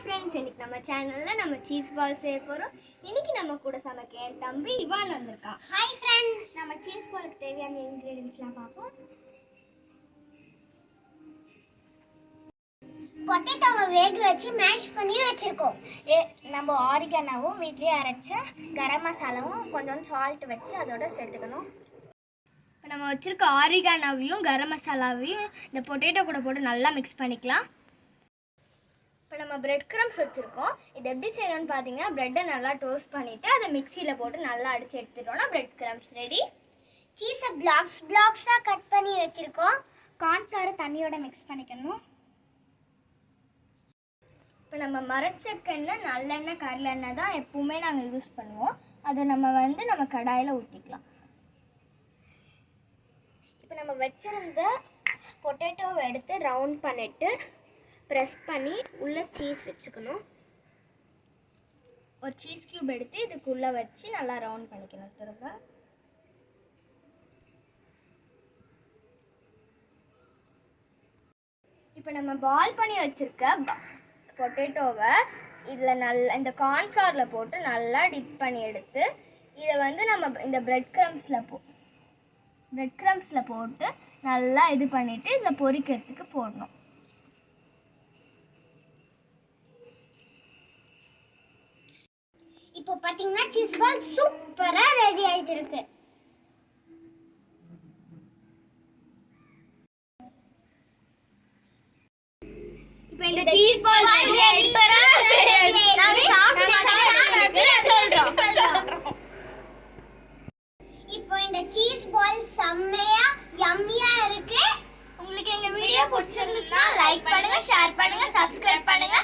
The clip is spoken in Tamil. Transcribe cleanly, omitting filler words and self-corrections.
ஃப்ரெண்ட்ஸ், இன்னைக்கு நம்ம சேனல்ல நம்ம சீஸ் பால் செய்ய போறோம். இன்னைக்கு நம்ம கூட சமைக்க என் தம்பி இவான் வந்திருக்கான். ஹாய் ஃப்ரெண்ட்ஸ், நம்ம சீஸ் பாலுக்கு தேவையான இன்கிரிடியன்ட்ஸ்லாம் பார்ப்போம். பொட்டேட்டோவை வேக வச்சு மேஷ் பண்ணி வச்சிருக்கோம். நம்ம ஆரிகானாவும் வீட்லயே அரைச்ச கரம் மசாலாவும் கொஞ்சம் சால்ட் வச்சு அதோட சேர்த்துக்கணும். இப்போ நம்ம வச்சிருக்க ஆரிகானாவையும் கரம் மசாலாவையும் இந்த பொட்டேட்டோ கூட போட்டு நல்லா மிக்ஸ் பண்ணிக்கலாம். இப்போ நம்ம பிரெட் கிரம்ஸ் வச்சுருக்கோம். இது எப்படி செய்யணும்னு பார்த்தீங்கன்னா, ப்ரெட்டை நல்லா டோஸ்ட் பண்ணிவிட்டு அதை மிக்சியில் போட்டு நல்லா அடித்து எடுத்துட்டோம்னா பிரெட் கிரம்ஸ் ரெடி. சீஸை பிளாக்ஸாக கட் பண்ணி வச்சுருக்கோம். கார்ன்ஃப்ளவரை தண்ணியோட மிக்ஸ் பண்ணிக்கணும். இப்போ நம்ம மரச்செக்கெண்ணெய், நல்லெண்ணெய், கடலெண்ணெய் தான் எப்பவுமே நாங்கள் யூஸ் பண்ணுவோம். அதை நம்ம கடாயில் ஊற்றிக்கலாம். இப்போ நம்ம வச்சுருந்த பொட்டேட்டோவை எடுத்து ரவுண்ட் பண்ணிவிட்டு ப்ரெஸ் பண்ணி உள்ளே சீஸ் வச்சுக்கணும். ஒரு சீஸ் க்யூப் எடுத்து இதுக்குள்ளே வச்சு நல்லா ரவுண்ட் பண்ணிக்கணும். திரும்ப இப்போ நம்ம பால் பண்ணி வச்சுருக்க பொட்டேட்டோவை இதில் நல்லா இந்த கார்ன்ஃப்ளவரில் போட்டு நல்லா டிப் பண்ணி எடுத்து இதை நம்ம இந்த பிரெட் க்ரம்ஸில் போட்டு நல்லா இது பண்ணிவிட்டு இதில் பொரிக்கிறதுக்கு போடணும். இப்போ பார்த்தீங்கன்னா சீஸ் பால் சூப்பராக ரெடி ஆகிட்டு இருக்கு. இப்போ இந்த சீஸ் பால் இப்போ இந்த சீஸ் பால் செம்மையா யம்மியா இருக்கு. உங்களுக்கு எங்க வீடியோ பிடிச்சிருந்துச்சுன்னா லைக் பண்ணுங்க, ஷேர் பண்ணுங்க, சப்ஸ்கிரைப் பண்ணுங்க.